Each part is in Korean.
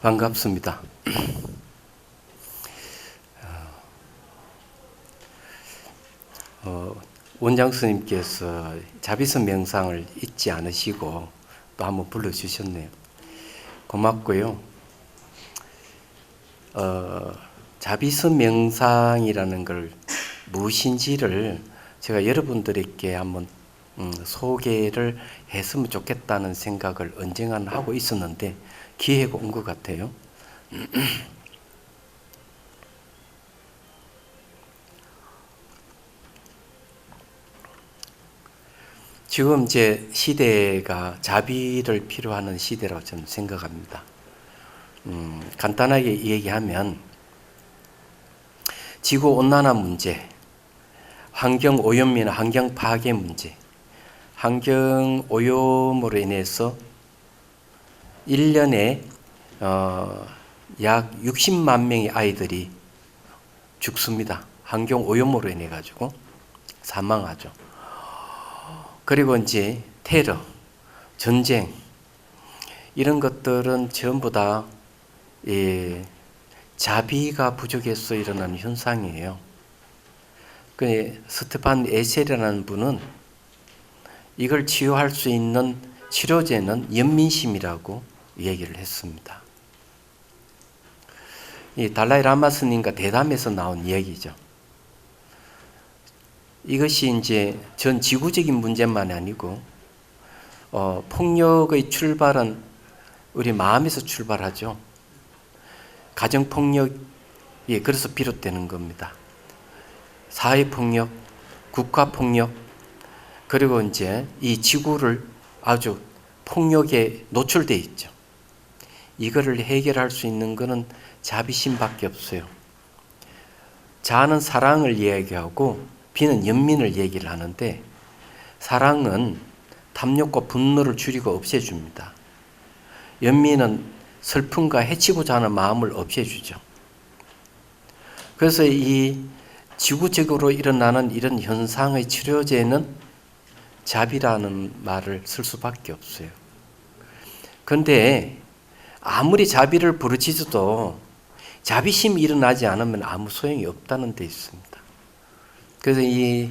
반갑습니다. 원장 스님께서 자비선 명상을 잊지 않으시고 또 한번 불러주셨네요. 고맙고요. 자비선 명상이라는 걸 무엇인지를 제가 여러분들에게 한번 소개를 했으면 좋겠다는 생각을 언젠가 하고 있었는데 기회가 온 것 같아요. 지금 이제 시대가 자비를 필요하는 시대라고 저는 생각합니다. 간단하게 얘기하면 지구온난화 문제, 환경오염이나 환경파괴 문제, 환경오염으로 인해서 1년에 약 60만 명의 아이들이 죽습니다. 환경오염으로 인해 가지고 사망하죠. 그리고 이제 테러, 전쟁 이런 것들은 전부 다 자비가 부족해서 일어나는 현상이에요. 스테판 에셀이라는 분은 이걸 치유할 수 있는 치료제는 연민심이라고 얘기를 했습니다. 이 달라이 라마 스님과 대담에서 나온 이야기죠. 이것이 이제 전 지구적인 문제만이 아니고 폭력의 출발은 우리 마음에서 출발하죠. 가정폭력이 그래서 비롯되는 겁니다. 사회폭력, 국가폭력, 그리고 이제 이 지구를 아주 폭력에 노출되어 있죠. 이거를 해결할 수 있는 것은 자비심밖에 없어요. 자는 사랑을 이야기하고 비는 연민을 얘기를 하는데 사랑은 탐욕과 분노를 줄이고 없애줍니다. 연민은 슬픔과 해치고자 하는 마음을 없애주죠. 그래서 이 지구적으로 일어나는 이런 현상의 치료제는 자비라는 말을 쓸 수밖에 없어요. 그런데 아무리 자비를 부르짖어도 자비심이 일어나지 않으면 아무 소용이 없다는 데 있습니다. 그래서 이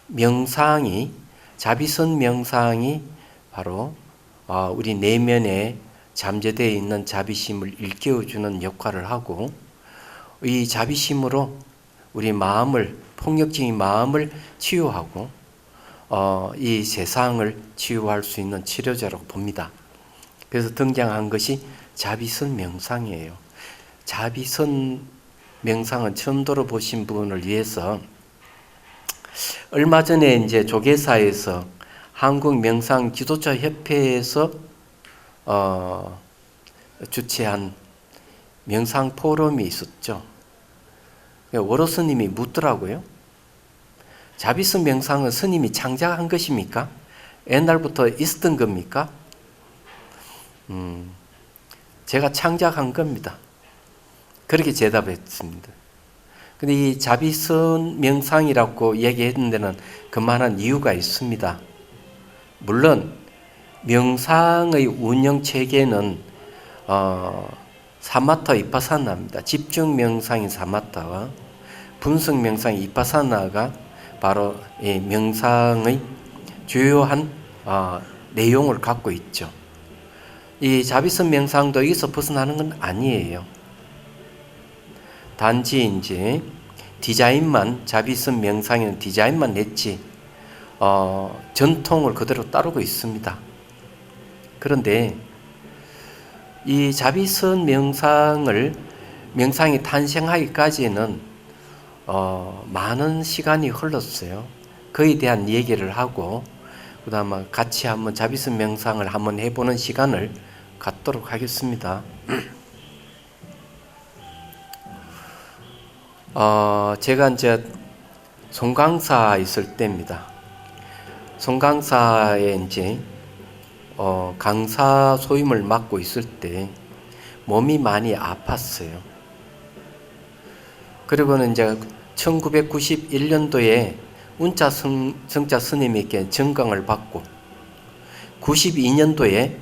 명상이, 자비선 명상이 바로 우리 내면에 잠재되어 있는 자비심을 일깨워주는 역할을 하고 이 자비심으로 우리 마음을, 폭력적인 마음을 치유하고 이 세상을 치유할 수 있는 치료제라고 봅니다. 그래서 등장한 것이 자비선 명상이에요. 자비선 명상은 처음 들어보신 분을 위해서 얼마 전에 이제 조계사에서 한국명상지도자협회에서 주최한 명상 포럼이 있었죠. 월호 스님이 묻더라고요. 자비선 명상은 스님이 창작한 것입니까? 옛날부터 있었던 겁니까? 제가 창작한 겁니다. 그렇게 대답했습니다. 근데 이 자비선 명상이라고 얘기했는 데는 그만한 이유가 있습니다. 물론 명상의 운영 체계는 사마타 위파사나입니다. 집중 명상인 사마타와 분석 명상인 위파사나가 바로 이 명상의 주요한 내용을 갖고 있죠. 이 자비선 명상도 여기서 벗어나는 건 아니에요. 단지 이제 디자인만, 자비선 명상에는 디자인만 냈지 전통을 그대로 따르고 있습니다. 그런데 이 자비선 명상이 탄생하기까지는 많은 시간이 흘렀어요. 그에 대한 얘기를 하고 그다음에 같이 한번 자비선 명상을 한번 해보는 시간을 갖도록 하겠습니다. 제가 이제 송강사 있을 때입니다. 송강사에 이제 강사 소임을 맡고 있을 때 몸이 많이 아팠어요. 그리고는 이제 1991년도에 운자 성자 스님에게 정강을 받고 92년도에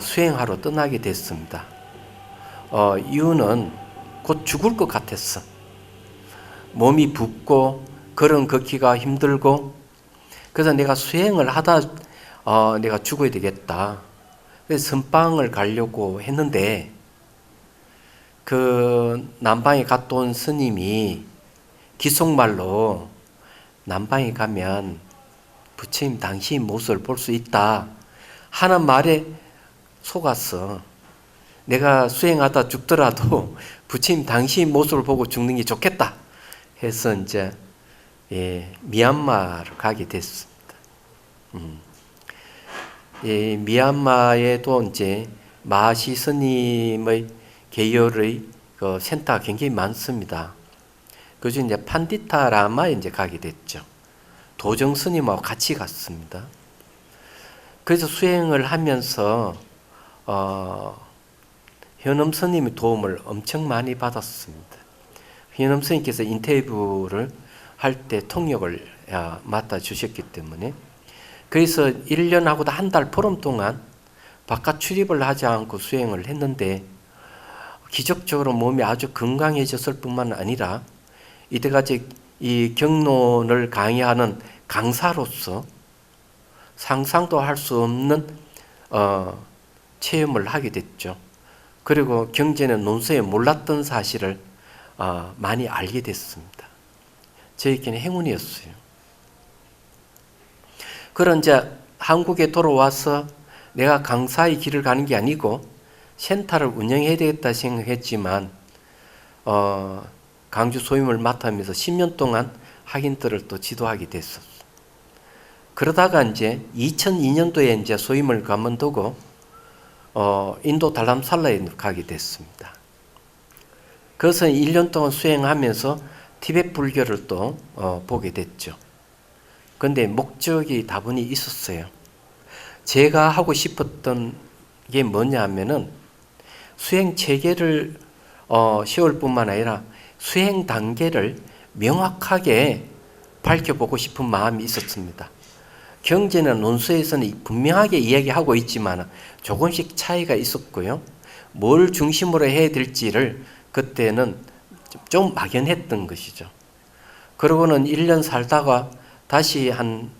수행하러 떠나게 됐습니다. 이유는 곧 죽을 것 같았어. 몸이 붓고 걸음 걷기가 힘들고, 그래서 내가 수행을 하다 내가 죽어야 되겠다. 그래서 선방을 가려고 했는데 그 남방에 갔다 온 스님이 기속말로 남방에 가면 부처님 당신 모습을 볼 수 있다 하는 말에 속았어. 내가 수행하다 죽더라도 부처님 당신 모습을 보고 죽는 게 좋겠다 해서 이제 미얀마를 가게 됐습니다. 미얀마에도 이제 마하시 스님의 계열의 그 센터가 굉장히 많습니다. 그중 이제 판디타 라마에 이제 가게 됐죠. 도정 스님하고 같이 갔습니다. 그래서 수행을 하면서 현엄 스님의 도움을 엄청 많이 받았습니다. 현엄 스님께서 인터뷰를 할 때 통역을 맡아 주셨기 때문에, 그래서 1년하고도 한 달 보름 동안 바깥 출입을 하지 않고 수행을 했는데 기적적으로 몸이 아주 건강해졌을 뿐만 아니라 이때까지 이 경론을 강의하는 강사로서 상상도 할 수 없는 체험을 하게 됐죠. 그리고 경전의 논서에 몰랐던 사실을 많이 알게 됐습니다. 저에게는 행운이었어요. 그런 이제 한국에 돌아와서 내가 강사의 길을 가는 게 아니고 센터를 운영해야 되겠다 생각했지만 강주 소임을 맡으면서 10년 동안 학인들을 또 지도하게 됐었어요. 그러다가 이제 2002년도에 이제 소임을 그만두고 인도 달람살라에 가게 됐습니다. 그래서 1년 동안 수행하면서 티베트 불교를 또 보게 됐죠. 그런데 목적이 다분히 있었어요. 제가 하고 싶었던 게 뭐냐 하면은 수행 체계를 세울 뿐만 아니라 수행 단계를 명확하게 밝혀보고 싶은 마음이 있었습니다. 경전의 논서에서는 분명하게 이야기하고 있지만 조금씩 차이가 있었고요. 뭘 중심으로 해야 될지를 그때는 좀 막연했던 것이죠. 그러고는 1년 살다가 다시 한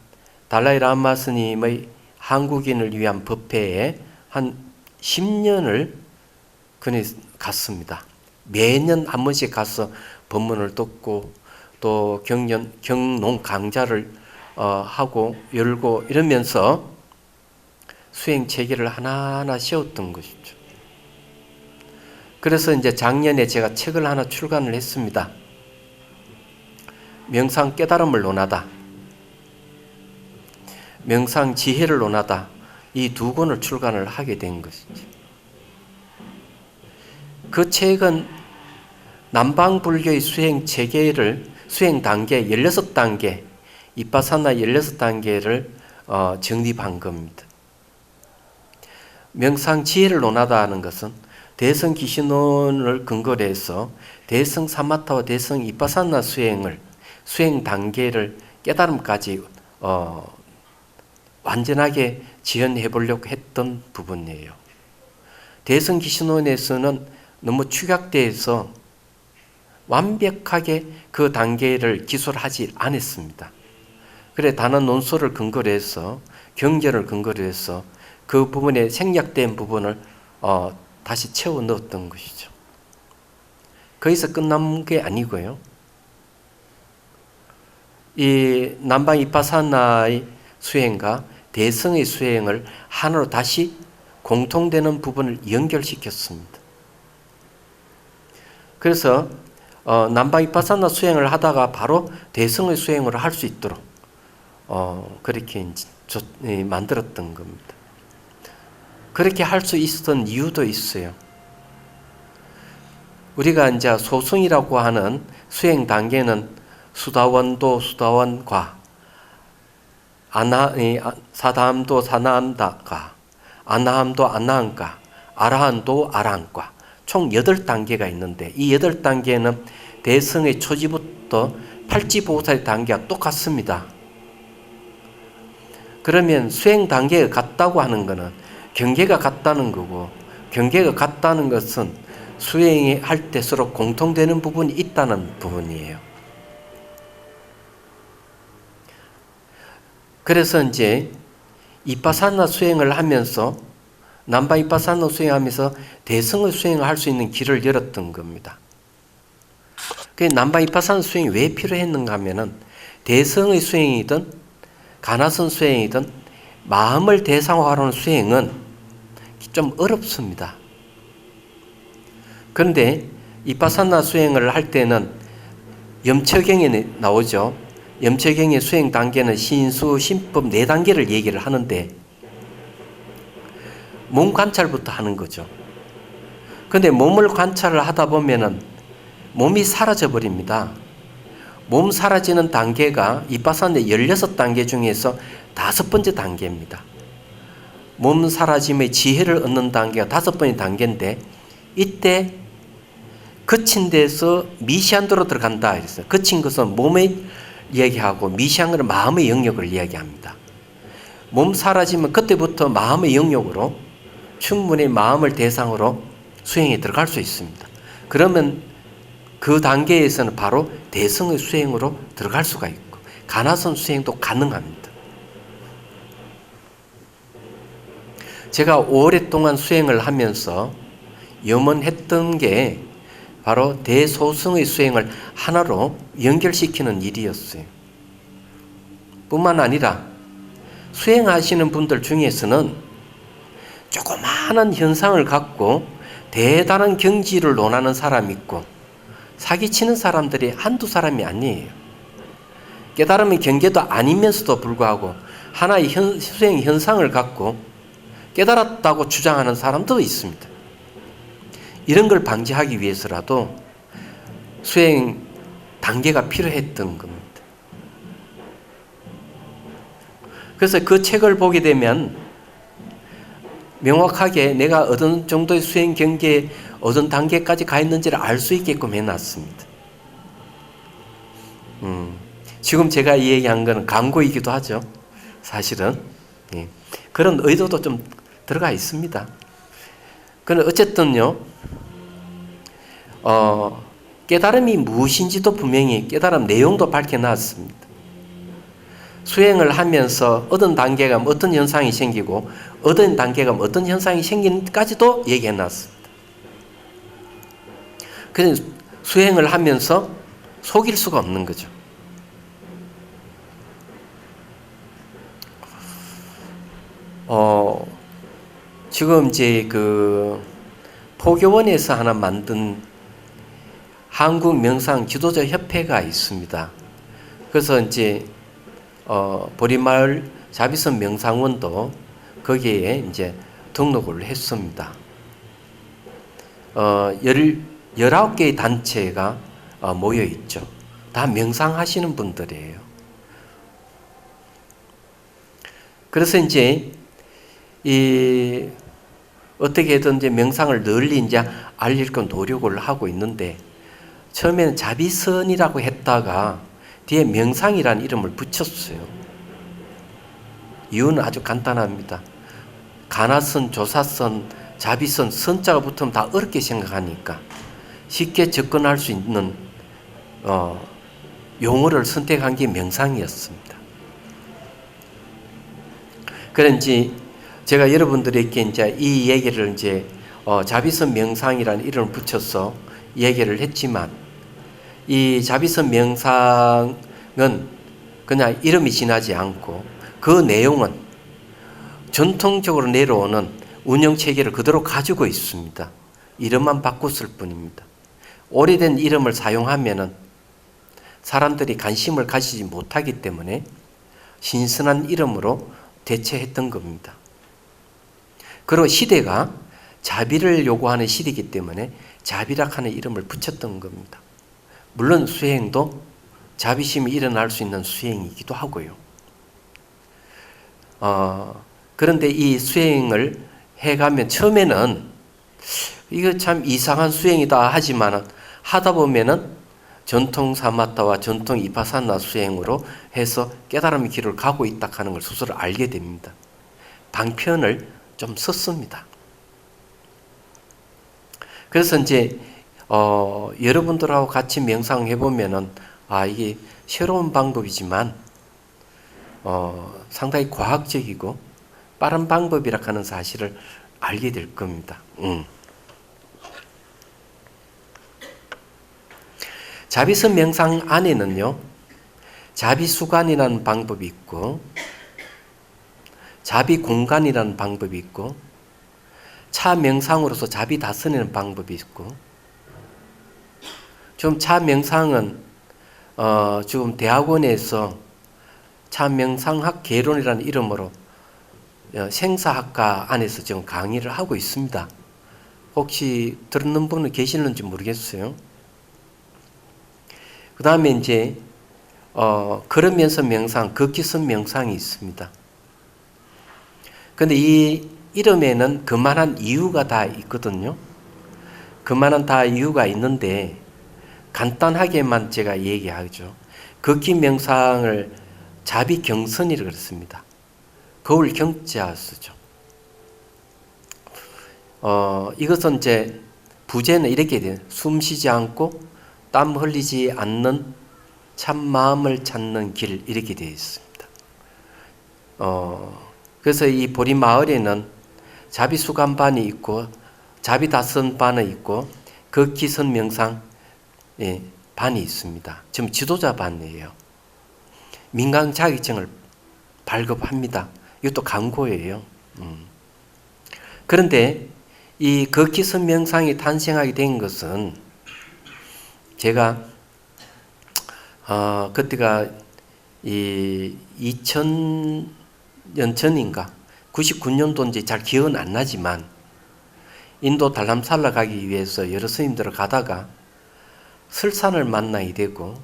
달라이 라마 스님의 한국인을 위한 법회에 한 10년을 그는 갔습니다. 매년 한 번씩 가서 법문을 듣고 또 경론 강좌를 하고 열고 이러면서 수행 체계를 하나하나 세웠던 것이죠. 그래서 이제 작년에 제가 책을 하나 출간을 했습니다. 명상 깨달음을 논하다, 명상 지혜를 논하다, 이 두 권을 출간을 하게 된 것이죠. 그 책은 남방불교의 수행 체계를, 수행 단계 16단계, 이빠사나 16단계를 정립한 겁니다. 명상 지혜를 논하다 하는 것은 대성 기신론을 근거로 해서 대성 사마타와 대성 이빠사나 수행 단계를 깨달음까지 완전하게 지연해 보려고 했던 부분이에요. 대성 기신론에서는 너무 축약돼서 완벽하게 그 단계를 기술하지 않았습니다. 그래 단원 논소를 근거로 해서 경전을 근거로 해서 그 부분에 생략된 부분을 다시 채워 넣었던 것이죠. 거기서 끝난 게 아니고요. 이 남방 이파사나의 수행과 대성의 수행을 하나로 다시 공통되는 부분을 연결시켰습니다. 그래서 남방 이파사나 수행을 하다가 바로 대성의 수행을 할 수 있도록 그렇게 만들었던 겁니다. 그렇게 할 수 있었던 이유도 있어요. 우리가 이제 소승이라고 하는 수행 단계는 수다원도 수다원과 사다함도 사나함다가 아나함도 아나함과 아라한도 아라함과 총 8단계가 있는데 이 8단계는 대성의 초지부터 팔지보살의 단계가 똑같습니다. 그러면 수행 단계가 같다고 하는 것은 경계가 같다는 거고, 경계가 같다는 것은 수행할 때 서로 공통되는 부분이 있다는 부분이에요. 그래서 이제 이파사나 수행을 하면서 남바 이파사나 수행하면서 대성의 수행을 할 수 있는 길을 열었던 겁니다. 그 남바 이파사나 수행이 왜 필요했는가 하면은 대성의 수행이든 가나선 수행이든 마음을 대상화로 하는 수행은 좀 어렵습니다. 그런데 이파사나 수행을 할 때는 염처경에 나오죠. 염처경의 수행 단계는 신수, 신법 4단계를 얘기를 하는데 몸 관찰부터 하는 거죠. 그런데 몸을 관찰을 하다 보면은 몸이 사라져 버립니다. 몸 사라지는 단계가 이파사나의 16단계 중에서 5번째 단계입니다. 몸 사라짐의 지혜를 얻는 단계가 5번의 단계인데 이때 거친 데서 미시한 데로 들어간다 이랬어요. 거친 것은 몸의 이야기하고 미시한 것은 마음의 영역을 이야기합니다. 몸 사라지면 그때부터 마음의 영역으로 충분히 마음을 대상으로 수행에 들어갈 수 있습니다. 그러면 그 단계에서는 바로 대성의 수행으로 들어갈 수가 있고 가나선 수행도 가능합니다. 제가 오랫동안 수행을 하면서 염원했던 게 바로 대소승의 수행을 하나로 연결시키는 일이었어요. 뿐만 아니라 수행하시는 분들 중에서는 조그마한 현상을 갖고 대단한 경지를 논하는 사람이 있고 사기치는 사람들이 한두 사람이 아니에요. 깨달음의 경계도 아니면서도 불구하고 하나의 수행 현상을 갖고 깨달았다고 주장하는 사람도 있습니다. 이런 걸 방지하기 위해서라도 수행 단계가 필요했던 겁니다. 그래서 그 책을 보게 되면 명확하게 내가 어떤 정도의 수행 경계에 어떤 단계까지 가 있는지를 알 수 있게끔 해놨습니다. 지금 제가 이 얘기한 건 광고이기도 하죠. 사실은. 예. 그런 의도도 좀 들어가 있습니다. 그런데 어쨌든요, 깨달음이 무엇인지도 분명히 깨달음 내용도 밝혀놨습니다. 수행을 하면서 어떤 단계가 어떤 현상이 생기고 어떤 단계가 어떤 현상이 생기는까지도 얘기해놨습니다. 그래서 수행을 하면서 속일 수가 없는 거죠. 지금 이제 그 포교원에서 하나 만든 한국 명상 지도자 협회가 있습니다. 그래서 이제 보리마을 자비선 명상원도 거기에 이제 등록을 했습니다. 19개의 단체가 모여 있죠. 다 명상하시는 분들이에요. 그래서 이제 어떻게든 이제 명상을 널리 이제 알리려고 노력을 하고 있는데 처음에는 자비선이라고 했다가 뒤에 명상이라는 이름을 붙였어요. 이유는 아주 간단합니다. 가나선, 조사선, 자비선, 선자가 붙으면 다 어렵게 생각하니까 쉽게 접근할 수 있는 용어를 선택한 게 명상이었습니다. 그런지 제가 여러분들에게 이제 이 얘기를 이제 자비선 명상이라는 이름을 붙여서 얘기를 했지만 이 자비선 명상은 그냥 이름이 지나지 않고 그 내용은 전통적으로 내려오는 운영체계를 그대로 가지고 있습니다. 이름만 바꿨을 뿐입니다. 오래된 이름을 사용하면은 사람들이 관심을 가지지 못하기 때문에 신선한 이름으로 대체했던 겁니다. 그리고 시대가 자비를 요구하는 시대이기 때문에 자비락하는 이름을 붙였던 겁니다. 물론 수행도 자비심이 일어날 수 있는 수행이기도 하고요. 그런데 이 수행을 해가면 처음에는 이거 참 이상한 수행이다 하지만 하다 보면은 전통 사마타와 전통 이파사나 수행으로 해서 깨달음의 길을 가고 있다 하는 걸 스스로 알게 됩니다. 방편을 좀 썼습니다. 그래서 이제 여러분들하고 같이 명상해 보면은 이게 새로운 방법이지만 상당히 과학적이고 빠른 방법이라 하는 사실을 알게 될 겁니다. 자비선 명상 안에는요, 자비수관이라는 방법이 있고, 자비공간이라는 방법이 있고, 차명상으로서 자비다스리는 방법이 있고, 좀 차명상은 지금 대학원에서 차명상학 개론이라는 이름으로 생사학과 안에서 지금 강의를 하고 있습니다. 혹시 듣는 분은 계시는지 모르겠어요. 그 다음에 이제 걸으면서 명상, 걷기선 명상이 있습니다. 근데 이 이름에는 그만한 이유가 다 있거든요. 그만한 다 이유가 있는데 간단하게만 제가 얘기하죠. 걷기 명상을 자비경선이라고 그랬습니다. 거울 경자 쓰죠. 이것은 이제 부제는 이렇게 돼요. 숨 쉬지 않고 땀 흘리지 않는 참 마음을 찾는 길, 이렇게 되어 있습니다. 그래서 이 보리마을에는 자비수감반이 있고 자비다선반이 있고 걷기선 명상 반이 있습니다. 지금 지도자 반이에요. 민간 자격증을 발급합니다. 이것도 광고예요. 그런데 이 걷기선 명상이 탄생하게 된 것은 제가 그때가 이 2000년 전인가 99년도인지 잘 기억은 안 나지만 인도 달람살라 가기 위해서 여러 스님들을 가다가 설산을 만나게 되고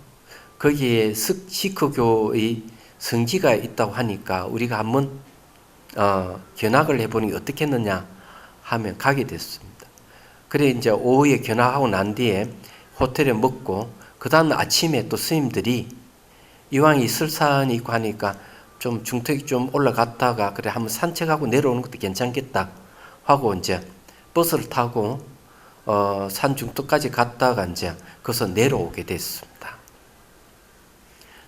거기에 시크교의 성지가 있다고 하니까 우리가 한번 견학을 해보는 게 어떻겠느냐 하면 가게 됐습니다. 그래 이제 오후에 견학하고 난 뒤에 호텔에 묵고 그 다음 아침에 또 스님들이 이왕 이 설산이 있고 하니까 좀 중턱이 좀 올라갔다가 그래 한번 산책하고 내려오는 것도 괜찮겠다 하고 이제 버스를 타고 산 중턱까지 갔다가 이제 거기서 내려오게 됐습니다.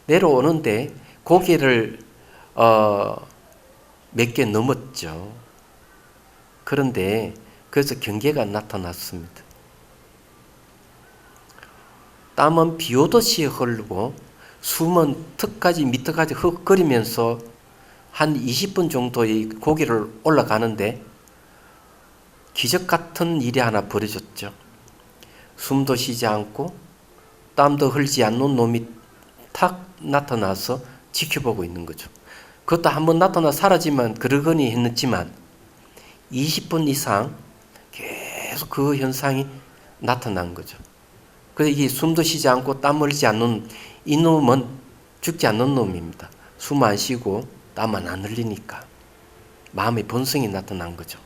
내려오는데 고개를 몇 개 넘었죠. 그런데 그래서 경계가 나타났습니다. 땀은 비 오듯이 흐르고 숨은 턱까지 밑에까지 헉거리면서 한 20분 정도의 고개를 올라가는데 기적 같은 일이 하나 벌어졌죠. 숨도 쉬지 않고 땀도 흘지 않는 놈이 탁 나타나서 지켜보고 있는 거죠. 그것도 한번 나타나 사라지면 그러거니 했지만 20분 이상 계속 그 현상이 나타난 거죠. 그래서 이게 숨도 쉬지 않고 땀 흘리지 않는 이 놈은 죽지 않는 놈입니다. 숨 안 쉬고 땀만 안 흘리니까 마음의 본성이 나타난 거죠.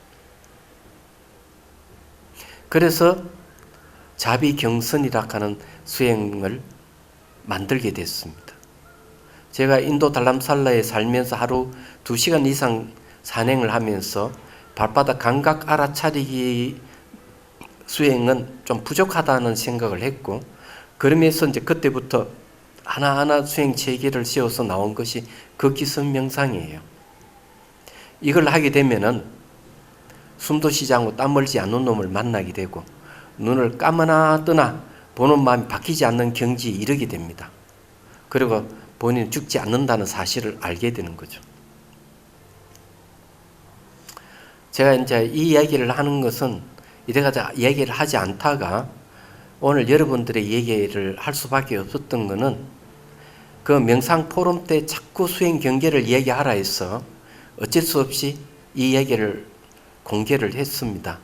그래서 자비경선이라 하는 수행을 만들게 됐습니다. 제가 인도 달람살라에 살면서 하루 2시간 이상 산행을 하면서 발바닥 감각 알아차리기 수행은 좀 부족하다는 생각을 했고, 그러면서 이제 그때부터 하나하나 수행 체계를 씌워서 나온 것이 걷기선 명상이에요. 이걸 하게 되면은 숨도 쉬지 않고 땀 흘리지 않는 놈을 만나게 되고 눈을 감으나 뜨나 보는 마음이 바뀌지 않는 경지에 이르게 됩니다. 그리고 본인은 죽지 않는다는 사실을 알게 되는 거죠. 제가 이제 이 이야기를 하는 것은 이래가지고 얘기를 하지 않다가 오늘 여러분들의 얘기를 할 수밖에 없었던 것은 그 명상 포럼 때 자꾸 수행 경계를 이야기하라 해서 어쩔 수 없이 이 얘기를 공개를 했습니다.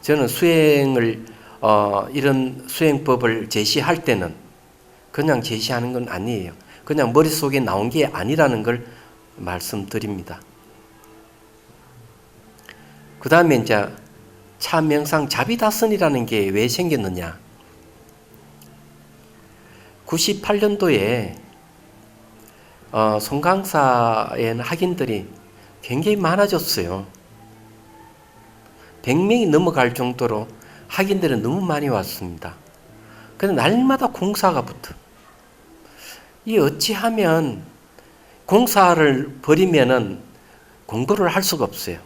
저는 수행을 이런 수행법을 제시할 때는 그냥 제시하는 건 아니에요. 그냥 머릿속에 나온 게 아니라는 걸 말씀드립니다. 그 다음에 이제 차명상 자비다선이라는 게 왜 생겼느냐. 98년도에 송강사에는 학인들이 굉장히 많아졌어요. 100명이 넘어갈 정도로 학인들은 너무 많이 왔습니다. 근데 날마다 공사가 붙어. 이 어찌하면 공사를 버리면은 공부를 할 수가 없어요.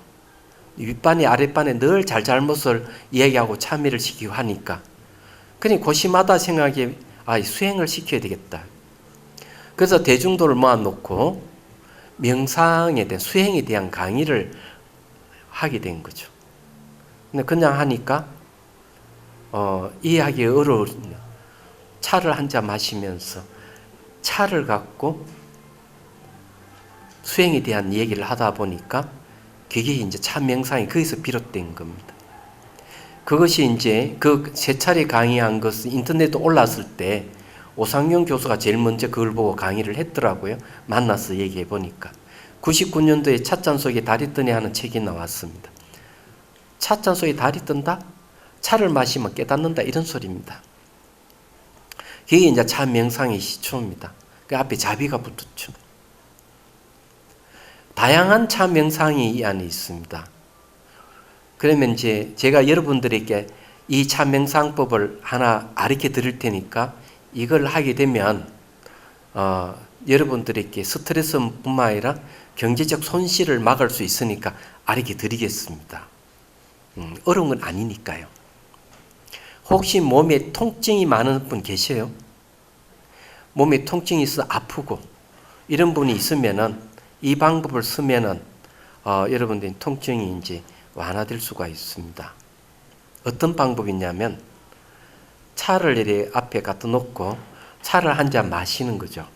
윗반이 아랫반에 늘 잘잘못을 이야기하고 참여를 시키고 하니까. 그러니 고심하다 생각에 수행을 시켜야 되겠다. 그래서 대중도를 모아놓고 명상에 대한 수행에 대한 강의를 하게 된 거죠. 근데 그냥 하니까 이해하기 어려운 차를 한 잔 마시면서 차를 갖고 수행에 대한 얘기를 하다 보니까 그게 이제 참 명상이 거기서 비롯된 겁니다. 그것이 이제 그 세 차례 강의한 것은 인터넷에 올랐을 때 오상용 교수가 제일 먼저 그걸 보고 강의를 했더라고요. 만나서 얘기해 보니까. 99년도에 찻잔 속에 달이 뜨네 하는 책이 나왔습니다. 찻잔 속에 달이 뜬다? 차를 마시면 깨닫는다 이런 소리입니다. 그게 이제 참 명상의 시초입니다. 그 앞에 자비가 붙었죠. 다양한 참 명상이 이 안에 있습니다. 그러면 이제 제가 여러분들에게 이 참 명상법을 하나 가르쳐 드릴 테니까 이걸 하게 되면 여러분들에게 스트레스뿐만 아니라 경제적 손실을 막을 수 있으니까 가르쳐 드리겠습니다. 어려운 건 아니니까요. 혹시 몸에 통증이 많은 분 계세요? 몸에 통증이 있어 아프고 이런 분이 있으면은 이 방법을 쓰면은 여러분들의 통증이 이제 완화될 수가 있습니다. 어떤 방법이냐면 차를 이렇게 앞에 갖다 놓고 차를 한 잔 마시는 거죠.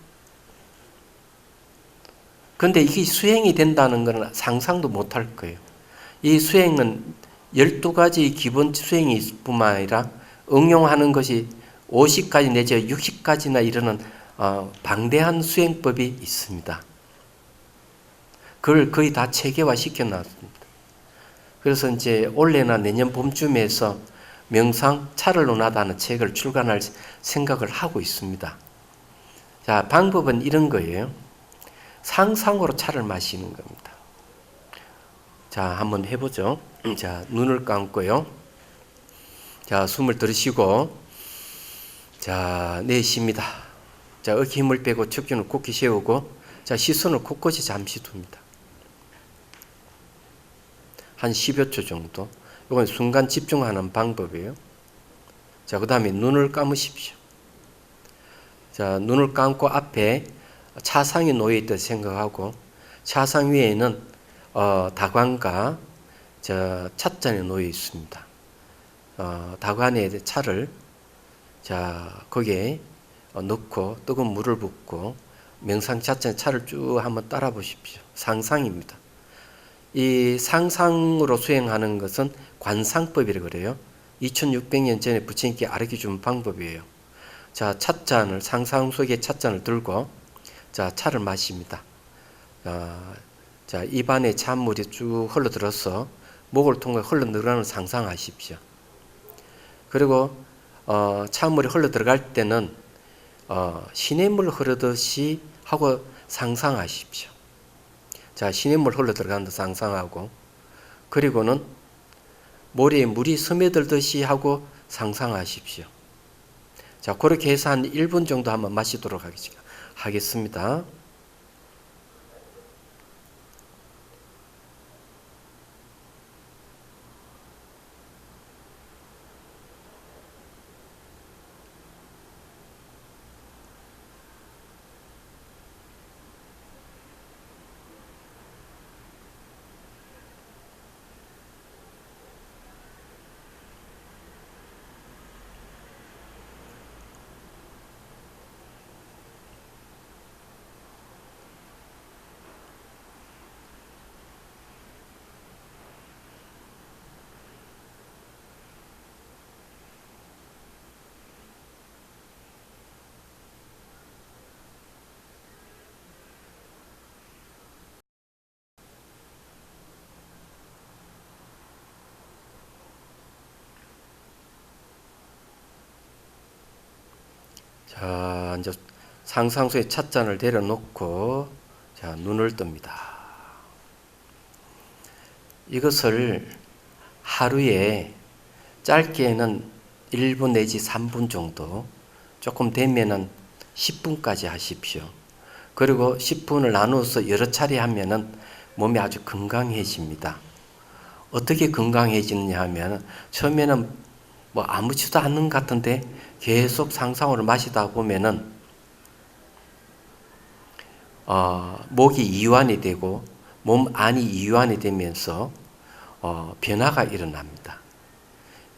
근데 이게 수행이 된다는 것은 상상도 못할 거예요. 이 수행은 12가지 기본 수행이 뿐만 아니라 응용하는 것이 50가지 내지 60가지나 이르는 방대한 수행법이 있습니다. 그걸 거의 다 체계화 시켜놨습니다. 그래서 이제 올해나 내년 봄쯤에서 명상 차를 논하다는 책을 출간할 생각을 하고 있습니다. 자, 방법은 이런 거예요. 상상으로 차를 마시는 겁니다. 자, 한번 해보죠. 자, 눈을 감고요. 자, 숨을 들이쉬고, 자, 내쉽니다. 자, 어깨 힘을 빼고 척추는 굳게 세우고, 자, 시선을 곳곳이 잠시 둡니다. 한 10여 초 정도. 이건 순간 집중하는 방법이에요. 자, 그 다음에 눈을 감으십시오. 자, 눈을 감고 앞에 차상이 놓여 있다 생각하고, 차상 위에는 다관과 찻잔이 놓여 있습니다. 다관에 차를 거기에 넣고 뜨거운 물을 붓고 명상 찻잔에 차를 쭉 한번 따라 보십시오. 상상입니다. 이 상상으로 수행하는 것은 관상법이라고 그래요. 2600년 전에 부처님께 가르쳐 준 방법이에요. 자, 찻잔을 상상 속에 찻잔을 들고 자, 차를 마십니다. 자, 입안에 찬물이 쭉 흘러들어서 목을 통해 흘러들어가는 상상하십시오. 그리고 찬물이 흘러들어갈 때는 시냇물 흐르듯이 하고 상상하십시오. 자, 시냇물 흘러들어간다 상상하고, 그리고는 모래에 물이 스며들듯이 하고 상상하십시오. 자, 그렇게 해서 한 1분 정도 한번 마시도록 하겠습니다. 자, 이제 상상 속에 찻잔을 내려놓고 자, 눈을 뜹니다. 이것을 하루에 짧게는 1분 내지 3분 정도, 조금 되면은 10분까지 하십시오. 그리고 10분을 나누어서 여러 차례 하면은 몸이 아주 건강해집니다. 어떻게 건강해지느냐 하면, 처음에는 뭐 아무렇지도 않는 것 같은데 계속 상상으로 마시다 보면은 목이 이완이 되고 몸 안이 이완이 되면서 변화가 일어납니다.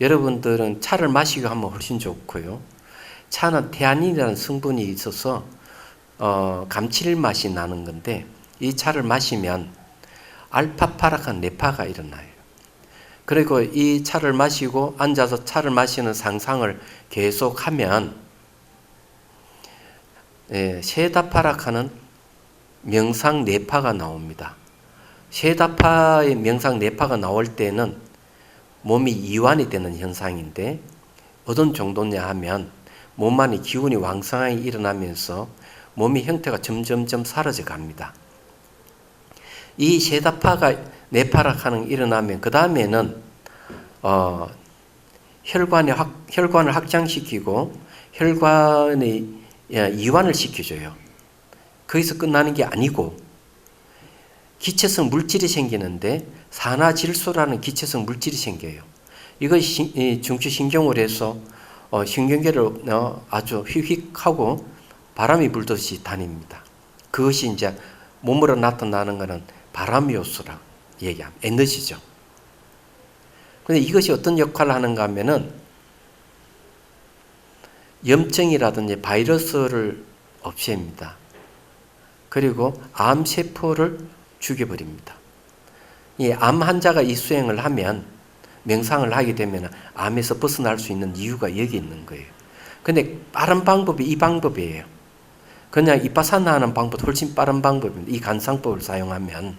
여러분들은 차를 마시고 하면 훨씬 좋고요. 차는 테아닌이라는 성분이 있어서 감칠맛이 나는 건데, 이 차를 마시면 알파파라칸 뇌파가 일어나요. 그리고 이 차를 마시고 앉아서 차를 마시는 상상을 계속하면 쉐다파라카는 명상 뇌파가 나옵니다. 쉐다파의 명상 뇌파가 나올 때는 몸이 이완이 되는 현상인데, 어떤 정도냐 하면 몸 안에 기운이 왕성하게 일어나면서 몸의 형태가 점점점 사라져 갑니다. 이 쉐다파가 뇌파락하는 일어나면 그 다음에는 혈관을 확장시키고 혈관의 이완을 시켜줘요. 거기서 끝나는 게 아니고 기체성 물질이 생기는데 산화질소라는 기체성 물질이 생겨요. 이것이 중추신경으로 해서 신경계를 아주 휙휙하고 바람이 불듯이 다닙니다. 그것이 이제 몸으로 나타나는 것은 바람 요소라고 얘기합니다. 에너지죠. 그런데 이것이 어떤 역할을 하는가 하면은 염증이라든지 바이러스를 없앱니다. 그리고 암세포를 죽여버립니다. 이 암 환자가 이 수행을 하면, 명상을 하게 되면 암에서 벗어날 수 있는 이유가 여기 있는 거예요. 근데 빠른 방법이 이 방법이에요. 그냥 이빠사나 하는 방법보다 훨씬 빠른 방법입니다. 이 간상법을 사용하면.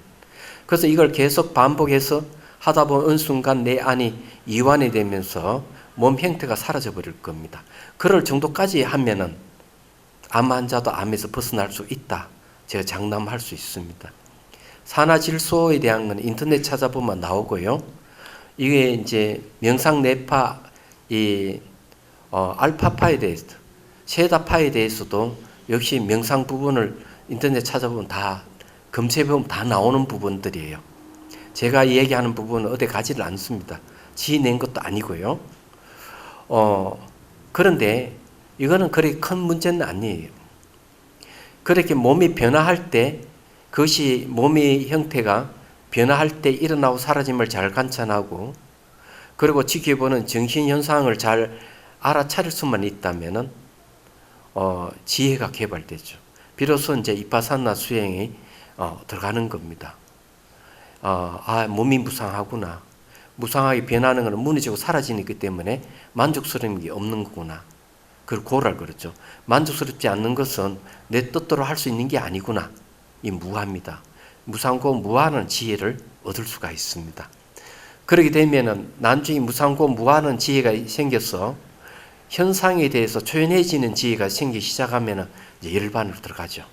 그래서 이걸 계속 반복해서 하다 보면 어느 순간 내 안이 이완이 되면서 몸 형태가 사라져 버릴 겁니다. 그럴 정도까지 하면은 암 환자도 암에서 벗어날 수 있다. 제가 장담할 수 있습니다. 산화질소에 대한 건 인터넷 찾아보면 나오고요. 이게 이제 명상 뇌파, 알파파에 대해서, 쉐다파에 대해서도 역시 명상 부분을 인터넷 찾아보면 다 검색해보면 다 나오는 부분들이에요. 제가 얘기하는 부분은 어디 가지를 않습니다. 지 낸 것도 아니고요. 그런데 이거는 그렇게 큰 문제는 아니에요. 그렇게 몸이 변화할 때, 그것이 몸의 형태가 변화할 때 일어나고 사라짐을 잘 관찰하고, 그리고 지켜보는 정신현상을 잘 알아차릴 수만 있다면은 지혜가 개발되죠. 비로소 이제 이파사나 수행이 들어가는 겁니다. 몸이 무상하구나. 무상하게 변하는 것은 무너지고 사라지기 때문에 만족스러운 게 없는 거구나. 그걸 고랄 그랬죠. 만족스럽지 않는 것은 내 뜻대로 할 수 있는 게 아니구나. 이 무합니다. 무상고 무한한 지혜를 얻을 수가 있습니다. 그렇게 되면은 나중에 무상고 무한한 지혜가 생겨서 현상에 대해서 초연해지는 지혜가 생기기 시작하면은 이제 열반으로 들어가죠.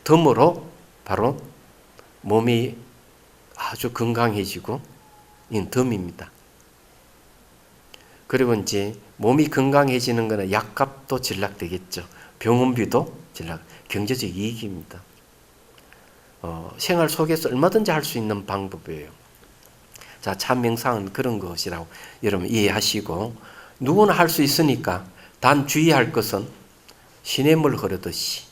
덤으로 바로 몸이 아주 건강해지고, 이건 덤입니다. 그리고 이제 몸이 건강해지는 것은 약값도 전락되겠죠. 병원비도 전락, 경제적 이익입니다. 생활 속에서 얼마든지 할 수 있는 방법이에요. 자, 참 명상은 그런 것이라고 여러분 이해하시고, 누구나 할 수 있으니까 단 주의할 것은 시냇물 흐르듯이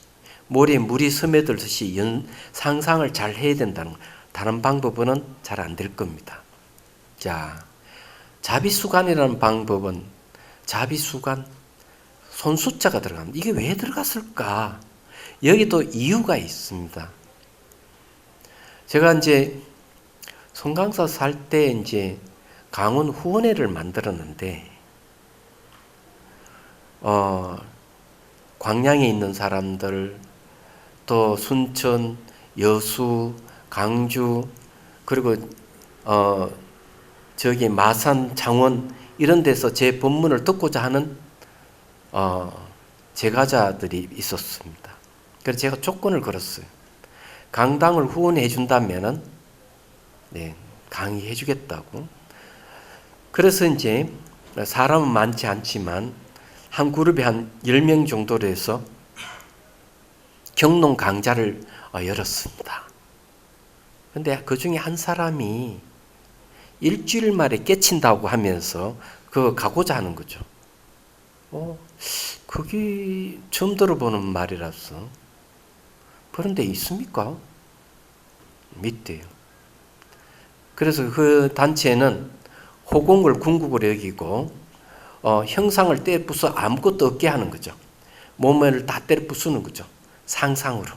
모래에 물이 스며들듯이 상상을 잘 해야 된다는 거. 다른 방법은 잘 안 될 겁니다. 자, 자비수관이라는 방법은 자비수관, 손수자가 들어갑니다. 이게 왜 들어갔을까? 여기도 이유가 있습니다. 제가 이제 송강사 살 때 이제 강원 후원회를 만들었는데, 광양에 있는 사람들, 또 순천, 여수, 강주, 그리고 저기 마산, 창원 이런 데서 제 법문을 듣고자 하는 제가자들이 있었습니다. 그래서 제가 조건을 걸었어요. 강당을 후원해 준다면은 강의해 주겠다고. 그래서 이제 사람은 많지 않지만 한 그룹에 한 10명 정도로 해서 경농 강좌를 열었습니다. 근데 그 중에 한 사람이 일주일 만에 깨친다고 하면서 그거 가고자 하는 거죠. 그게 처음 들어보는 말이라서. 그런데 있습니까? 믿대요. 그래서 그 단체는 호공을 궁극으로 여기고 형상을 때려 부숴 아무것도 없게 하는 거죠. 몸을 다 때려 부수는 거죠. 상상으로.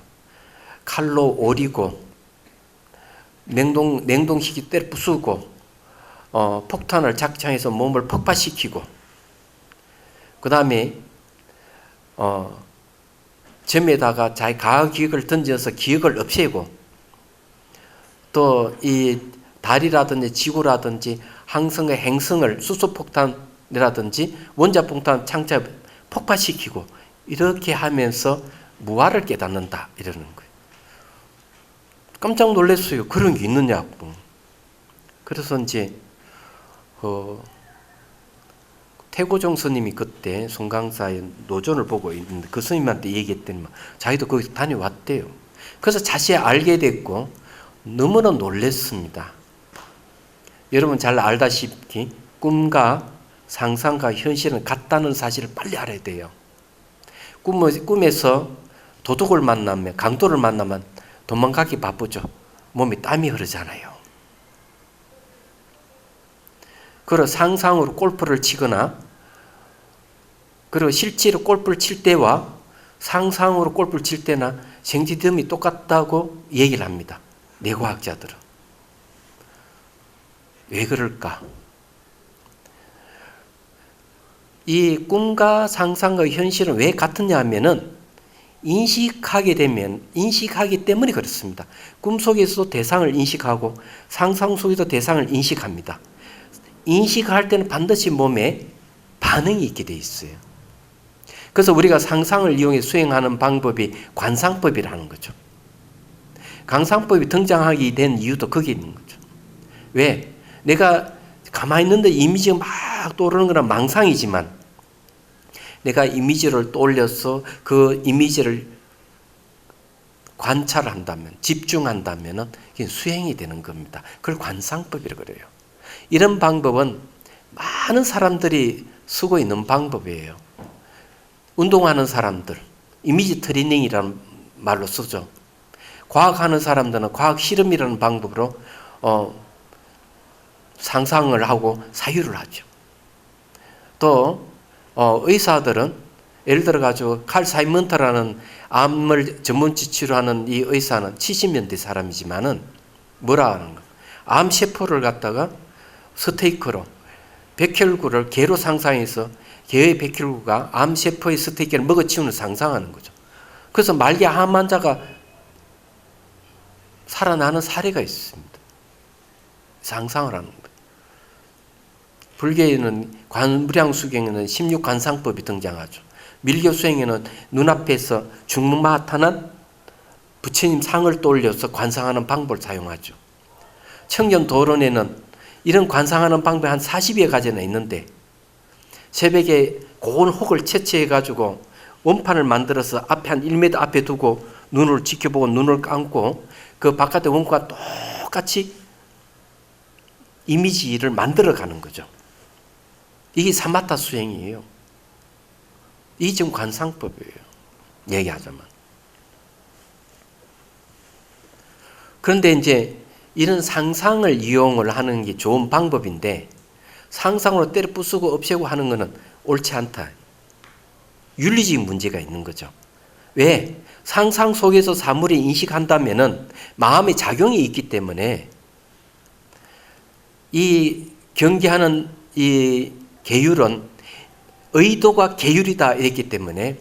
칼로 오리고 냉동시키 때려 부수고 폭탄을 작창해서 몸을 폭발시키고 그 다음에 점에다가 자기 과학기억을 던져서 기억을 없애고 또 이 달이라든지 지구라든지 항성의 행성을 수소폭탄이라든지 원자폭탄 창자 폭발시키고 이렇게 하면서 무아를 깨닫는다 이러는 거예요. 깜짝 놀랐어요. 그런 게 있느냐고. 그래서 이제 태고종 스님이 그때 송강사의 노전을 보고 있는데 그 스님한테 얘기했더니 자기도 거기 다녀왔대요. 그래서 자세히 알게 됐고 너무나 놀랐습니다. 여러분 잘 알다시피 꿈과 상상과 현실은 같다는 사실을 빨리 알아야 돼요. 꿈에서 도둑을 만나면 강도를 만나면 도망가기 바쁘죠. 몸에 땀이 흐르잖아요. 그리고 상상으로 골프를 치거나 그리고 실제로 골프를 칠 때와 상상으로 골프를 칠 때나 생지듬이 똑같다고 얘기를 합니다. 뇌과학자들은. 왜 그럴까? 이 꿈과 상상과 현실은 왜 같으냐 하면은 인식하기 때문에 그렇습니다. 꿈속에서도 대상을 인식하고 상상 속에도 대상을 인식합니다. 인식할 때는 반드시 몸에 반응이 있게 돼 있어요. 그래서 우리가 상상을 이용해 수행하는 방법이 관상법이라는 거죠. 관상법이 등장하게 된 이유도 거기에 있는 거죠. 왜? 내가 가만히 있는데 이미지가 막 떠오르는 건 망상이지만 내가 이미지를 떠올려서 그 이미지를 관찰한다면, 집중한다면 그게 수행이 되는 겁니다. 그걸 관상법이라고 그래요. 이런 방법은 많은 사람들이 쓰고 있는 방법이에요. 운동하는 사람들, 이미지 트레이닝이라는 말로 쓰죠. 과학하는 사람들은 과학 실험이라는 방법으로 상상을 하고 사유를 하죠. 또 의사들은 예를 들어 가지고 칼 사이먼트라는 암을 전문치 치료하는 이 의사는 70년대 사람이지만은 뭐라 하는 거? 암 세포를 갖다가 스테이크로 백혈구를 개로 상상해서 개의 백혈구가 암 세포의 스테이크를 먹어치우는 상상하는 거죠. 그래서 말기 암 환자가 살아나는 사례가 있습니다. 상상을 하는 거예요. 불교에는 무량수경에는 16관상법이 등장하죠. 밀교 수행에는 눈앞에서 중마탄한 부처님 상을 떠올려서 관상하는 방법을 사용하죠. 청정도론에는 이런 관상하는 방법이 한 40여 가지나 있는데 새벽에 고운 혹을 채취해가지고 원판을 만들어서 앞에 한 1m 앞에 두고 눈을 지켜보고 눈을 감고 그 바깥에 원과 똑같이 이미지를 만들어가는 거죠. 이게 사마타 수행이에요. 이게 지금 관상법이에요. 얘기하자면. 그런데 이제 이런 상상을 이용을 하는 게 좋은 방법인데 상상으로 때려 부수고 없애고 하는 것은 옳지 않다. 윤리적인 문제가 있는 거죠. 왜? 상상 속에서 사물을 인식한다면은 마음의 작용이 있기 때문에 이 경계하는 이 계율은 의도가 계율이다 이랬기 때문에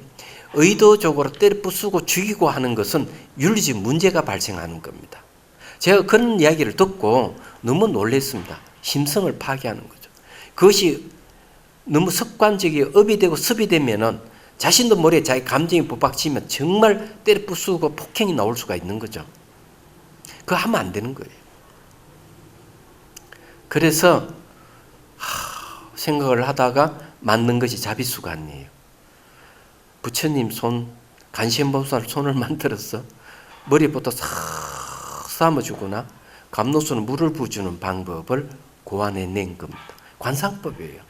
의도적으로 때려 부수고 죽이고 하는 것은 윤리적 문제가 발생하는 겁니다. 제가 그런 이야기를 듣고 너무 놀랐습니다. 심성을 파괴하는 거죠. 그것이 너무 습관적이 업이 되고 습이 되면은 자신도 모르게 자기 감정이 북받치면 정말 때려 부수고 폭행이 나올 수가 있는 거죠. 그거 하면 안 되는 거예요. 그래서 생각을 하다가 만든 것이 자비수관이에요. 부처님 손, 관세음보살 손을 만들어서 머리부터 싹 삶아주거나 감로수는 물을 부어주는 방법을 고안해낸 겁니다. 관상법이에요.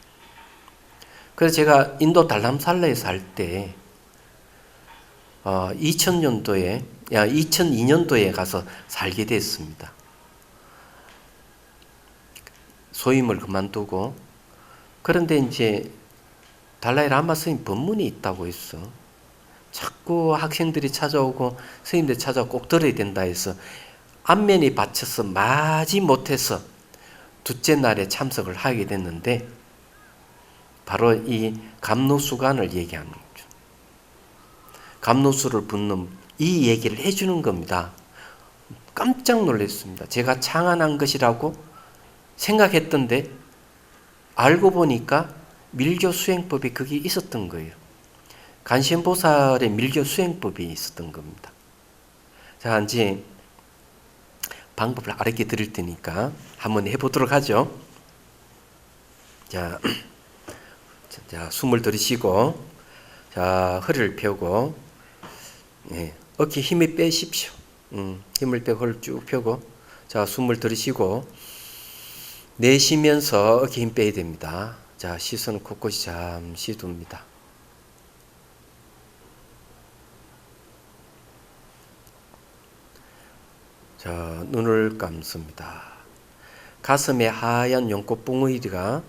그래서 제가 인도 달람살라에 살 때 2002년도에 가서 살게 됐습니다. 소임을 그만두고. 그런데 이제 달라이 라마 스님 법문이 있다고 했어. 자꾸 학생들이 찾아오고 스님들이 찾아오고 꼭 들어야 된다 해서 안면이 받쳐서 마지 못해서 둘째 날에 참석을 하게 됐는데 바로 이 감로수관을 얘기하는 거죠. 감로수를 붓는 이 얘기를 해주는 겁니다. 깜짝 놀랐습니다. 제가 창안한 것이라고 생각했던데 알고 보니까 밀교 수행법이 그게 있었던 거예요. 관세음보살의 밀교 수행법이 있었던 겁니다. 자, 이제 방법을 알게 드릴 테니까 한번 해보도록 하죠. 자, 숨을 들이쉬고, 자, 허리를 펴고, 어깨 힘을 빼십시오. 힘을 빼고 허리를 쭉 펴고, 자, 숨을 들이쉬고, 내쉬면서 어깨 힘 빼야 됩니다. 자, 시선을 곳곳이 잠시 둡니다. 자, 눈을 감습니다. 가슴에 하얀 연꽃 뽕의리가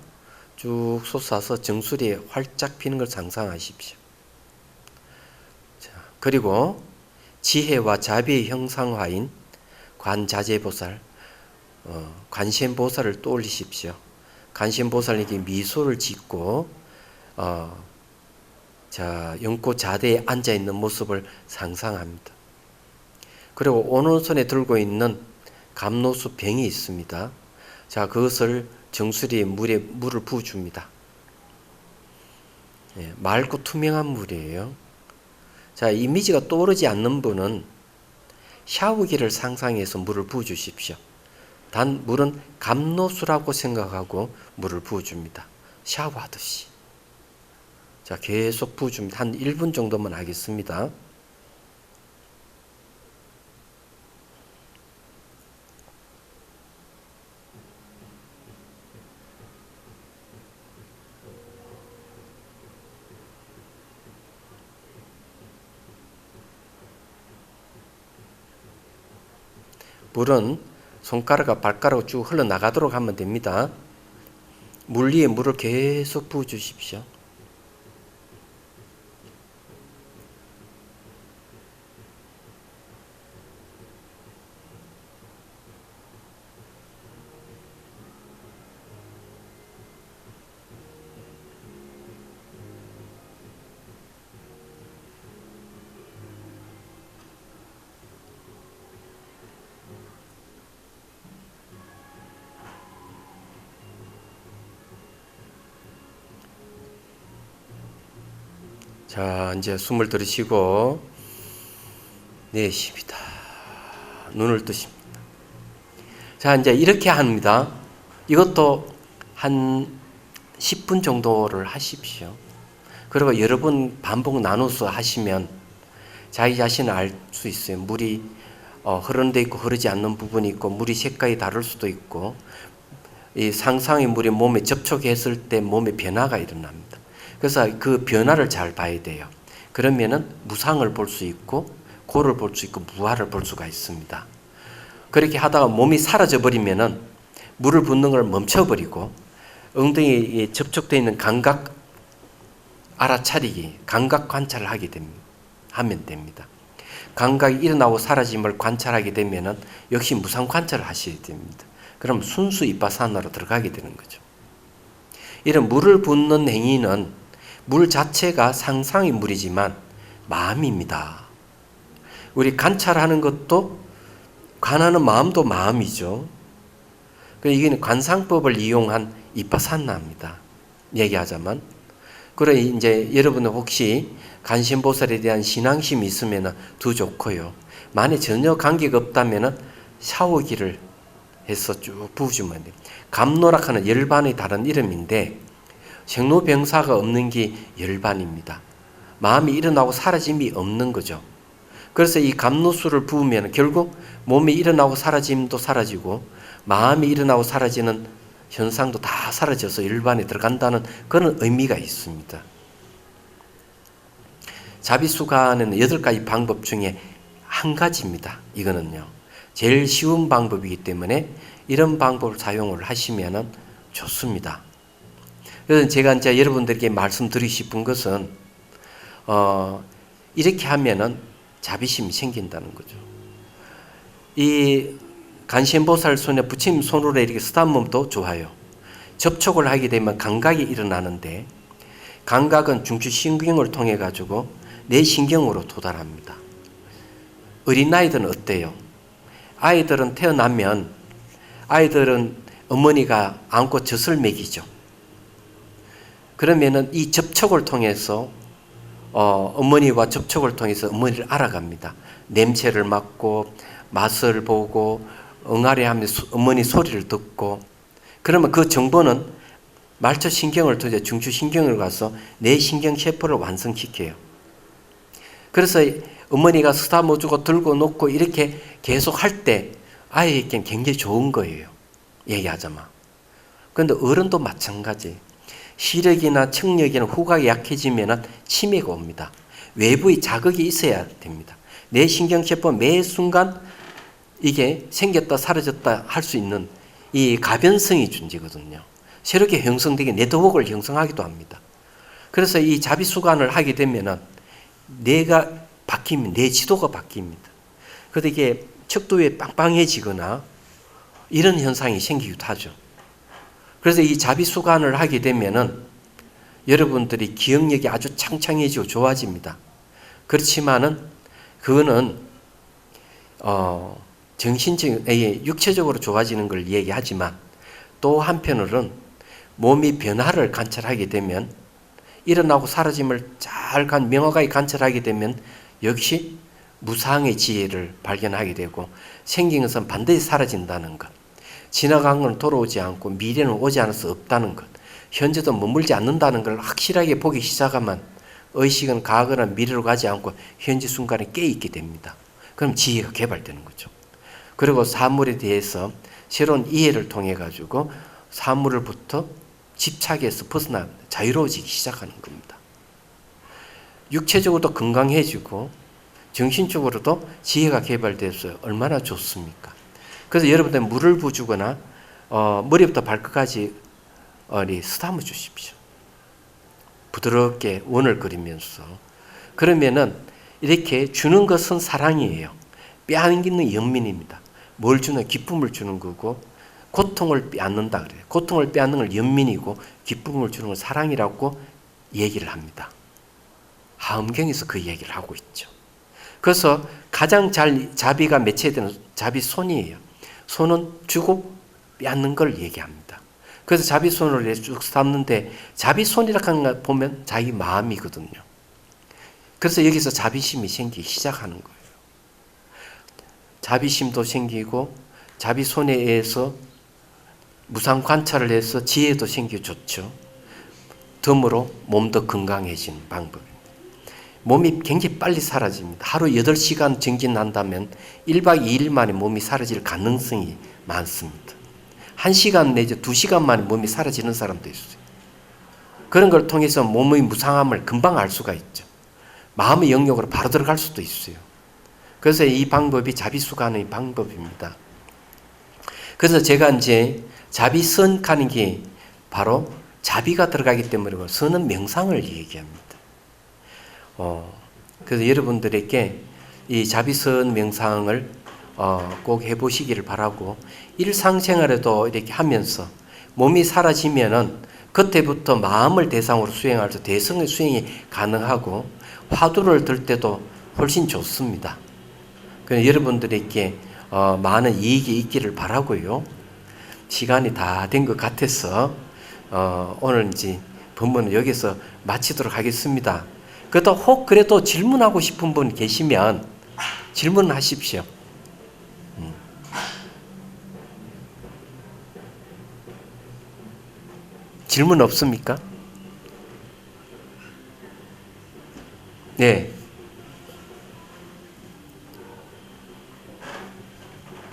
쭉 솟아서 정수리에 활짝 피는 걸 상상하십시오. 자, 그리고 지혜와 자비의 형상화인 관자재보살, 관세음보살을 떠올리십시오. 관세음보살에게 미소를 짓고 자, 연꽃 자대에 앉아 있는 모습을 상상합니다. 그리고 오른손에 들고 있는 감로수 병이 있습니다. 자, 그것을 정수리에 물을 부어줍니다. 맑고 투명한 물이에요. 자, 이미지가 떠오르지 않는 분은 샤워기를 상상해서 물을 부어주십시오. 단 물은 감로수라고 생각하고 물을 부어줍니다. 샤워하듯이. 자, 계속 부어줍니다. 한 1분 정도만 하겠습니다. 물은 손가락과 발가락으로 쭉 흘러나가도록 하면 됩니다. 물 위에 물을 계속 부어주십시오. 자, 이제 숨을 들이쉬고 내쉽니다. 눈을 뜨십니다. 자, 이제 이렇게 합니다. 이것도 한 10분 정도를 하십시오. 그리고 여러 번 반복 나눠서 하시면 자기 자신을 알 수 있어요. 물이 흐르는 데 있고 흐르지 않는 부분이 있고 물이 색깔이 다를 수도 있고 이 상상의 물이 몸에 접촉했을 때 몸에 변화가 일어납니다. 그래서 그 변화를 잘 봐야 돼요. 그러면은 무상을 볼 수 있고 고를 볼 수 있고 무아를 볼 수가 있습니다. 그렇게 하다가 몸이 사라져 버리면은 물을 붓는 걸 멈춰버리고 엉덩이에 접촉되어 있는 감각 알아차리기, 감각 관찰을 하면 됩니다. 감각이 일어나고 사라짐을 관찰하게 되면은 역시 무상 관찰을 하셔야 됩니다. 그럼 순수 이빠사나로 들어가게 되는 거죠. 이런 물을 붓는 행위는 물 자체가 상상의 물이지만 마음입니다. 우리 관찰하는 것도 관하는 마음도 마음이죠. 이게 관상법을 이용한 이빠사나입니다. 얘기하자면. 그래 이제 여러분은 혹시 관세음보살에 대한 신앙심이 있으면 더 좋고요. 만약 전혀 관계가 없다면 샤워기를 해서 쭉 부으시면 돼요. 감로락하는 열반의 다른 이름인데 생로병사가 없는 게 열반입니다. 마음이 일어나고 사라짐이 없는 거죠. 그래서 이 감로수를 부으면 결국 몸이 일어나고 사라짐도 사라지고 마음이 일어나고 사라지는 현상도 다 사라져서 열반에 들어간다는 그런 의미가 있습니다. 자비수관은 8가지 방법 중에 한 가지입니다. 이거는요. 제일 쉬운 방법이기 때문에 이런 방법을 사용을 하시면 좋습니다. 그래서 제가 이제 여러분들에게 말씀드리고 싶은 것은 이렇게 하면은 자비심이 생긴다는 거죠. 이 간신보살 손에 부처님 손으로 이렇게 쓰다듬어도 좋아요. 접촉을 하게 되면 감각이 일어나는데 감각은 중추신경을 통해 가지고 내 신경으로 도달합니다. 어린아이들은 어때요? 아이들은 태어나면 아이들은 어머니가 안고 젖을 먹이죠. 그러면은 이 접촉을 통해서 어머니와 접촉을 통해서 어머니를 알아갑니다. 냄새를 맡고 맛을 보고 응아리하며 어머니 소리를 듣고 그러면 그 정보는 말초신경을 통해 중추신경을 가서 내 신경세포를 완성시켜요. 그래서 어머니가 쓰다듬어주고 들고 놓고 이렇게 계속 할 때 아이에겐 굉장히 좋은 거예요. 얘기하자면. 그런데 어른도 마찬가지. 시력이나 청력이나 후각이 약해지면 치매가 옵니다. 외부의 자극이 있어야 됩니다. 내 신경세포 매 순간 이게 생겼다 사라졌다 할 수 있는 이 가변성이 존재거든요. 새롭게 형성되게 네트워크를 형성하기도 합니다. 그래서 이 자비수관을 하게 되면 내가 바뀌면 내 지도가 바뀝니다. 그래서 이게 척도에 빵빵해지거나 이런 현상이 생기기도 하죠. 그래서 이 자비수관을 하게 되면은 여러분들이 기억력이 아주 창창해지고 좋아집니다. 그렇지만은 그거는 정신적인 육체적으로 좋아지는 걸 얘기하지만 또 한편으로는 몸이 변화를 관찰하게 되면 일어나고 사라짐을 잘 명확하게 관찰하게 되면 역시 무상의 지혜를 발견하게 되고 생긴 것은 반드시 사라진다는 것. 지나간 건 돌아오지 않고 미래는 오지 않을 수 없다는 것. 현재도 머물지 않는다는 걸 확실하게 보기 시작하면 의식은 과거나 미래로 가지 않고 현재 순간에 깨있게 됩니다. 그럼 지혜가 개발되는 거죠. 그리고 사물에 대해서 새로운 이해를 통해 가지고 사물로부터 집착에서 벗어나 자유로워지기 시작하는 겁니다. 육체적으로도 건강해지고 정신적으로도 지혜가 개발돼서 얼마나 좋습니까? 그래서 여러분들 물을 부주거나 머리부터 발끝까지 쓰다듬어 주십시오. 부드럽게 원을 그리면서. 그러면은 이렇게 주는 것은 사랑이에요. 빼앗기는 연민입니다. 뭘 주는? 기쁨을 주는 거고 고통을 빼앗는다 그래요. 고통을 빼앗는 걸 연민이고 기쁨을 주는 걸 사랑이라고 얘기를 합니다. 하엄경에서 그 얘기를 하고 있죠. 그래서 가장 잘 자비가 매체되는 자비 손이에요. 손은 주고 빼앗는 걸 얘기합니다. 그래서 자비 손을 쭉 삼는데 자비 손이라고 하는 거 보면 자기 마음이거든요. 그래서 여기서 자비심이 생기기 시작하는 거예요. 자비심도 생기고 자비 손에 의해서 무상 관찰을 해서 지혜도 생기고 좋죠. 덤으로 몸도 건강해지는 방법입니다. 몸이 굉장히 빨리 사라집니다. 하루 8시간 정진한다면 1박 2일 만에 몸이 사라질 가능성이 많습니다. 1시간 내지 2시간 만에 몸이 사라지는 사람도 있어요. 그런 걸 통해서 몸의 무상함을 금방 알 수가 있죠. 마음의 영역으로 바로 들어갈 수도 있어요. 그래서 이 방법이 자비수관의 방법입니다. 그래서 제가 이제 자비선 하는 게 바로 자비가 들어가기 때문에 선은 명상을 얘기합니다. 그래서 여러분들에게 이 자비선 명상을 꼭 해보시기를 바라고 일상생활에도 이렇게 하면서 몸이 사라지면은 그때부터 마음을 대상으로 수행할 때 대성의 수행이 가능하고 화두를 들 때도 훨씬 좋습니다. 그래서 여러분들에게 많은 이익이 있기를 바라고요. 시간이 다 된 것 같아서 오늘 이제 본문은 여기서 마치도록 하겠습니다. 그래도 질문하고 싶은 분 계시면 질문하십시오. 질문 없습니까? 네.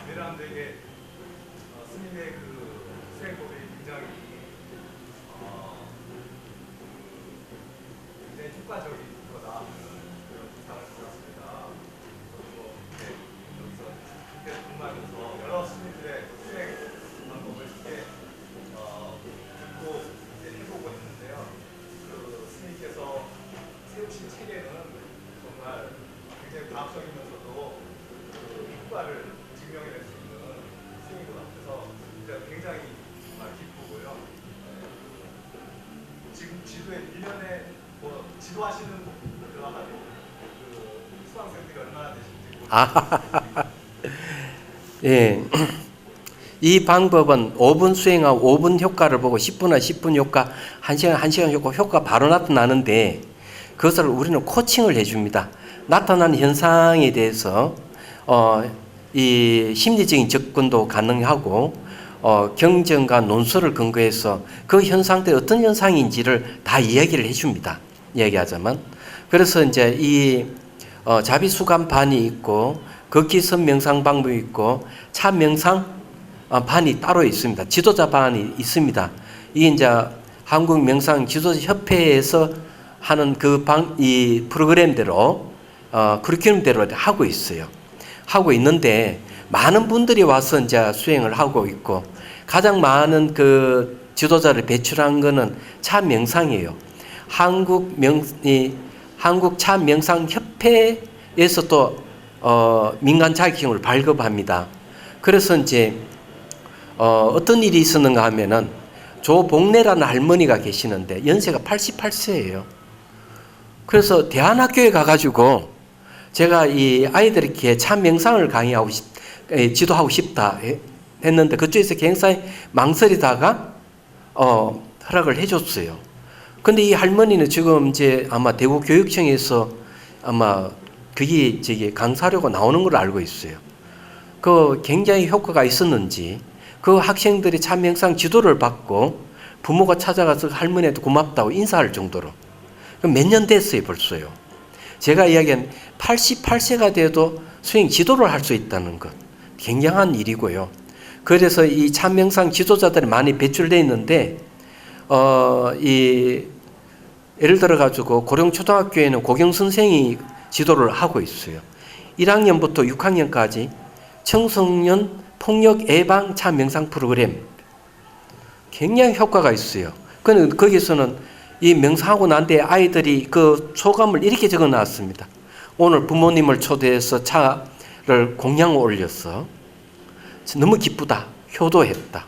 내람되게 스님의 그 수행법이 굉장히 굉장히 효과적인 거다 그런 인상을 받았습니다. 그리고 여기서 그때 공부하면서 여러 스님들의 수행 방법을 이렇게 듣고 해보고 있는데요. 그 스님께서 세우신 체계는 정말 굉장히 과학적이면서도 그 효과를 증명해낼 수 있는 수행인 것 같아서 굉장히 기쁘고요. 지금 지도에 1년에 지도하시는 그런 그 수강생들이 얼마나 되신지 예. 이 방법은 5분 수행하고 5분 효과를 보고 10분이나 10분 효과, 1시간, 1시간 효과 바로 나타나는데 그것을 우리는 코칭을 해줍니다. 나타나는 현상에 대해서 이 심리적인 접근도 가능하고 경전과 논술을 근거해서 그 현상들이 어떤 현상인지를 다 이야기를 해줍니다. 이야기하자면 그래서 이제 이 자비수감반이 있고 극기선 명상 방법이 있고 차명상 반이 따로 있습니다. 지도자 반이 있습니다. 이게 이제 한국 명상 지도자 협회에서 하는 이 프로그램대로 커리큘럼대로 하고 있어요. 하고 있는데 많은 분들이 와서 이제 수행을 하고 있고 가장 많은 그 지도자를 배출한 거는 차명상이에요. 한국 차명상 협회에서 또 민간 자격증을 발급합니다. 그래서 이제 어떤 일이 있었는가 하면은 조복래라는 할머니가 계시는데 연세가 88세예요. 그래서 대안학교에 가가지고 제가 이 아이들에게 차명상을 지도하고 싶다 했는데 그쪽에서 굉장히 망설이다가 허락을 해줬어요. 근데 이 할머니는 지금 이제 아마 대구교육청에서 아마 그게 강사료가 나오는 걸 알고 있어요. 그 굉장히 효과가 있었는지 그 학생들이 차명상 지도를 받고 부모가 찾아가서 할머니한테 고맙다고 인사할 정도로 몇 년 됐어요 벌써요. 제가 이야기한 88세가 돼도 수행 지도를 할 수 있다는 것 굉장한 일이고요. 그래서 이 차명상 지도자들이 많이 배출되어 있는데 예를 들어 가지고 고령초등학교에는 고경선생이 지도를 하고 있어요. 1학년부터 6학년까지 청소년 폭력 예방 차명상 프로그램 굉장히 효과가 있어요. 그런데 거기서는 이 명상하고 난 뒤에 아이들이 그 소감을 이렇게 적어 놨습니다. 오늘 부모님을 초대해서 차를 공양을 올렸어. 너무 기쁘다. 효도했다.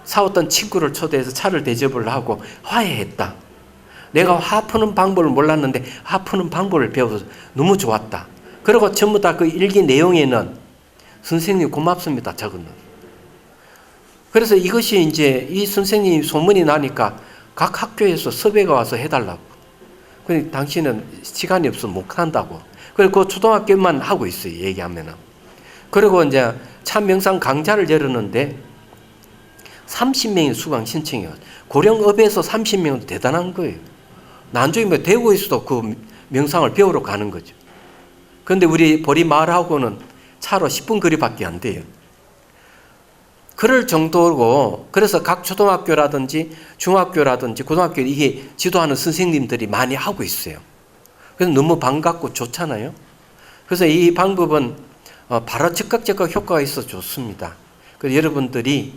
싸웠던 친구를 초대해서 차를 대접을 하고 화해했다. 내가 화 푸는 방법을 몰랐는데 화 푸는 방법을 배워서 너무 좋았다. 그리고 전부 다 그 일기 내용에는 선생님 고맙습니다 적었는. 그래서 이것이 이제 이 선생님 소문이 나니까 각 학교에서 섭외가 와서 해달라고. 근데 당신은 시간이 없어 못 한다고. 그리고 그 초등학교만 하고 있어요 얘기하면은. 그리고 이제 참명상 강좌를 열었는데 30명이 수강 신청해요. 고령읍에서 30명은 대단한 거예요. 나중에 뭐 대구에서도 그 명상을 배우러 가는 거죠. 그런데 우리 보리마을하고는 차로 10분 거리밖에 안 돼요. 그럴 정도고 그래서 각 초등학교라든지 중학교라든지 고등학교 이게 지도하는 선생님들이 많이 하고 있어요. 그래서 너무 반갑고 좋잖아요. 그래서 이 방법은 바로 즉각 효과가 있어 좋습니다. 그래서 여러분들이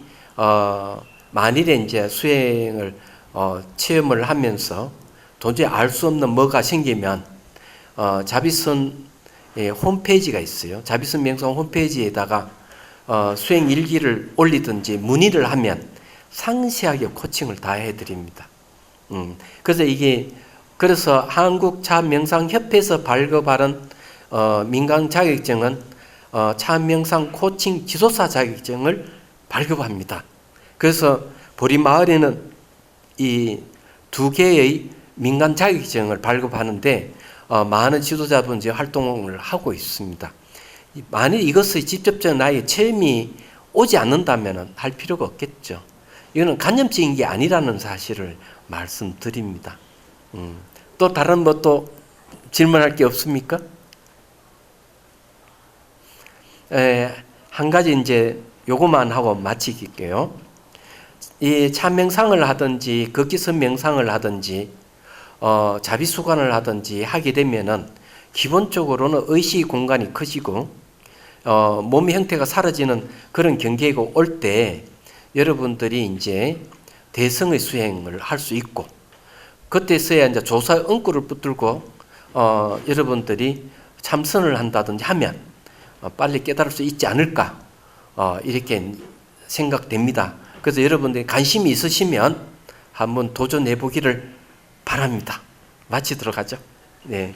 만일에 이제 수행을 체험을 하면서 도저히 알 수 없는 뭐가 생기면 자비선 홈페이지가 있어요. 자비선 명상 홈페이지에다가 수행 일기를 올리든지 문의를 하면 상세하게 코칭을 다 해드립니다. 그래서 한국 차명상협회에서 발급하는 민간 자격증은 차명상 코칭 지도사 자격증을 발급합니다. 그래서 보리마을에는 이 2개의 민간 자격증을 발급하는데 많은 지도자분들이 활동을 하고 있습니다. 만일 이것의 직접적인 나의 체험이 오지 않는다면 할 필요가 없겠죠. 이거는 간접적인 게 아니라는 사실을 말씀드립니다. 또 다른 질문할 게 없습니까? 한 가지 이제 요거만 하고 마치게요. 이 찬명상을 하든지 극기선 명상을 하든지 자비수관을 하든지 하게 되면은 기본적으로는 의식 공간이 커지고 몸의 형태가 사라지는 그런 경계가 올 때 여러분들이 이제 대성의 수행을 할 수 있고 그때서야 이제 조사의 응구를 붙들고 여러분들이 참선을 한다든지 하면 빨리 깨달을 수 있지 않을까 이렇게 생각됩니다. 그래서 여러분들이 관심이 있으시면 한번 도전해 보기를 바랍니다. 마치도록 하죠. 네.